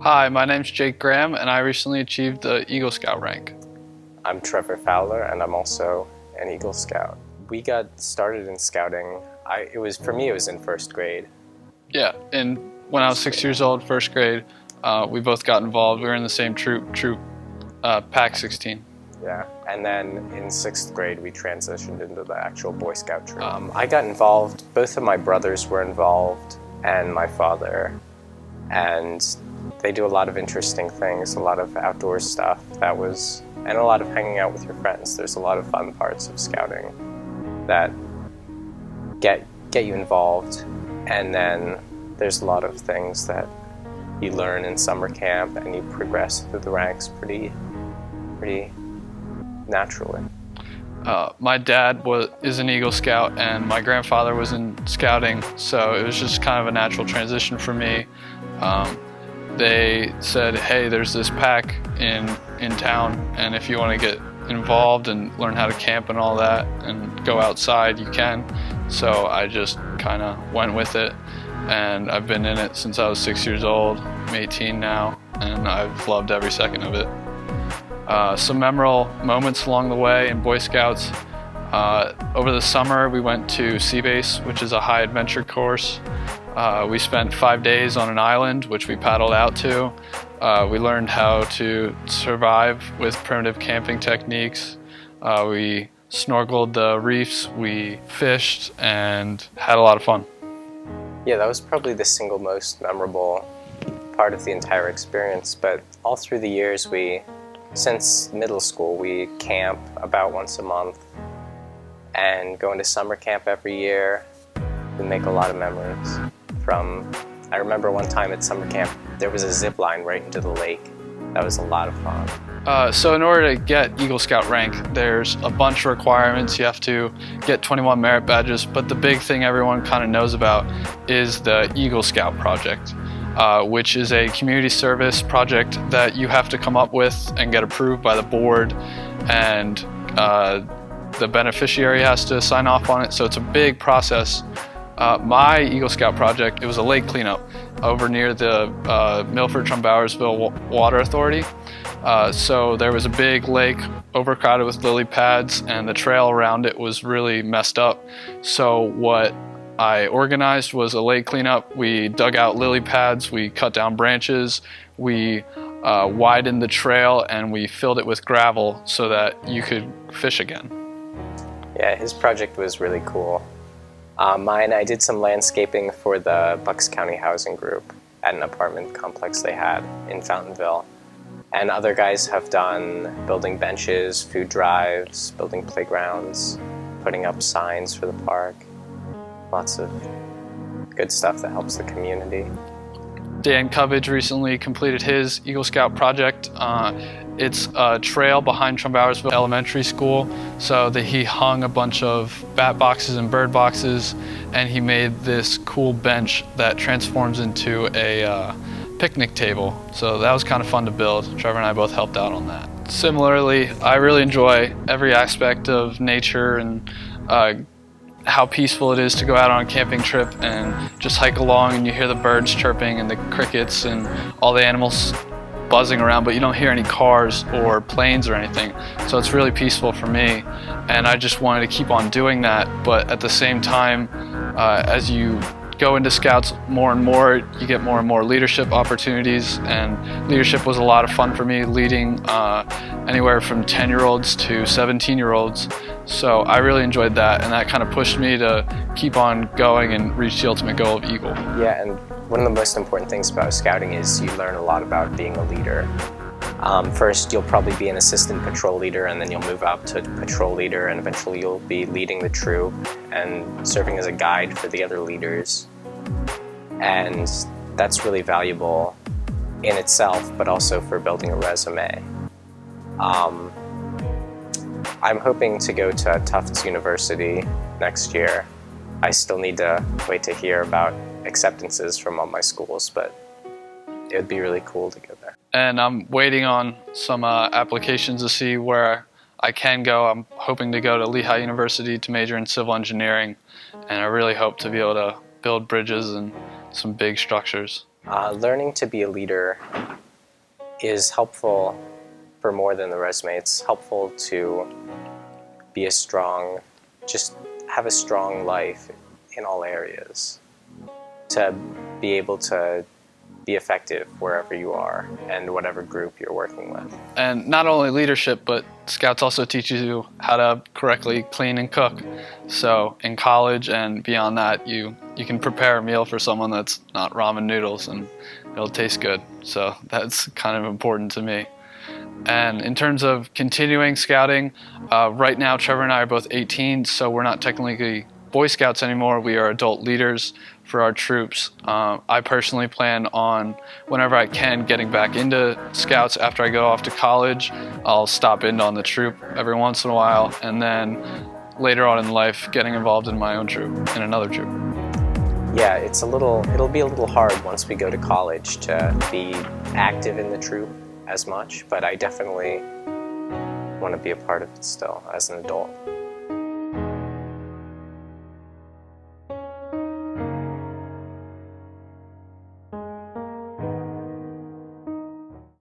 Hi, my name's Jake Graham, and I recently achieved the Eagle Scout rank. I'm Trevor Fowler, and I'm also an Eagle Scout. We got started in scouting. For me, it was in first grade. Yeah, and when I was 6 years old, first grade, we both got involved. We were in the same troop, Pack 16. Yeah, and then in sixth grade, we transitioned into the actual Boy Scout troop. I got involved. Both of my brothers were involved, and my father, and they do a lot of interesting things, a lot of outdoor stuff. And a lot of hanging out with your friends. There's a lot of fun parts of scouting that get you involved, and then there's a lot of things that you learn in summer camp, and you progress through the ranks pretty naturally. My dad is an Eagle Scout, and my grandfather was in scouting, so it was just kind of a natural transition for me. They said, hey, there's this pack in town, and if you want to get involved and learn how to camp and all that and go outside, you can. So I just kind of went with it, and I've been in it since I was 6 years old. I'm 18 now, and I've loved every second of it. Some memorable moments along the way in Boy Scouts. Over the summer, we went to Sea Base, which is a high adventure course. We spent 5 days on an island, which we paddled out to. We learned how to survive with primitive camping techniques. We snorkeled the reefs, we fished, and had a lot of fun. Yeah, that was probably the single most memorable part of the entire experience, but all through the years, since middle school, we camp about once a month and go into summer camp every year. We make a lot of memories. I remember one time at summer camp, there was a zip line right into the lake. That was a lot of fun. So in order to get Eagle Scout rank, there's a bunch of requirements. You have to get 21 merit badges, but the big thing everyone kind of knows about is the Eagle Scout project, which is a community service project that you have to come up with and get approved by the board, and the beneficiary has to sign off on it, so it's a big process. My Eagle Scout project, it was a lake cleanup over near the Milford-Trumbowersville Water Authority. So there was a big lake overcrowded with lily pads, and the trail around it was really messed up. So what I organized was a lake cleanup. We dug out lily pads, we cut down branches, we widened the trail, and we filled it with gravel so that you could fish again. Yeah, his project was really cool. I did some landscaping for the Bucks County Housing Group at an apartment complex they had in Fountainville. And other guys have done building benches, food drives, building playgrounds, putting up signs for the park. Lots of good stuff that helps the community. Dan Covage recently completed his Eagle Scout project. It's a trail behind Trumbowersville Elementary School, so that he hung a bunch of bat boxes and bird boxes, and he made this cool bench that transforms into a picnic table. So that was kind of fun to build. Trevor and I both helped out on that. Similarly, I really enjoy every aspect of nature and how peaceful it is to go out on a camping trip and just hike along, and you hear the birds chirping and the crickets and all the animals buzzing around, but you don't hear any cars or planes or anything. So it's really peaceful for me, and I just wanted to keep on doing that. But at the same time, as you go into Scouts more and more, you get more and more leadership opportunities, and leadership was a lot of fun for me, leading anywhere from 10-year-olds to 17-year-olds. So I really enjoyed that, and that kind of pushed me to keep on going and reach the ultimate goal of Eagle. Yeah, and one of the most important things about scouting is you learn a lot about being a leader. First, you'll probably be an assistant patrol leader, and then you'll move up to patrol leader, and eventually you'll be leading the troop and serving as a guide for the other leaders. And that's really valuable in itself, but also for building a resume. I'm hoping to go to Tufts University next year. I still need to wait to hear about acceptances from all my schools, but it would be really cool to go there. And I'm waiting on some applications to see where I can go. I'm hoping to go to Lehigh University to major in civil engineering, and I really hope to be able to build bridges and some big structures. Learning to be a leader is helpful for more than the resume. It's helpful to be just have a strong life in all areas, to be able to be effective wherever you are and whatever group you're working with. And not only leadership, but Scouts also teach you how to correctly clean and cook. So in college and beyond that, you can prepare a meal for someone that's not ramen noodles and it'll taste good. So that's kind of important to me. And in terms of continuing scouting, right now Trevor and I are both 18, so we're not technically Boy Scouts anymore. We are adult leaders for our troops. I personally plan on, whenever I can, getting back into Scouts after I go off to college. I'll stop in on the troop every once in a while, and then later on in life, getting involved in my own troop, in another troop. Yeah, it'll be a little hard once we go to college to be active in the troop as much, but I definitely want to be a part of it still as an adult.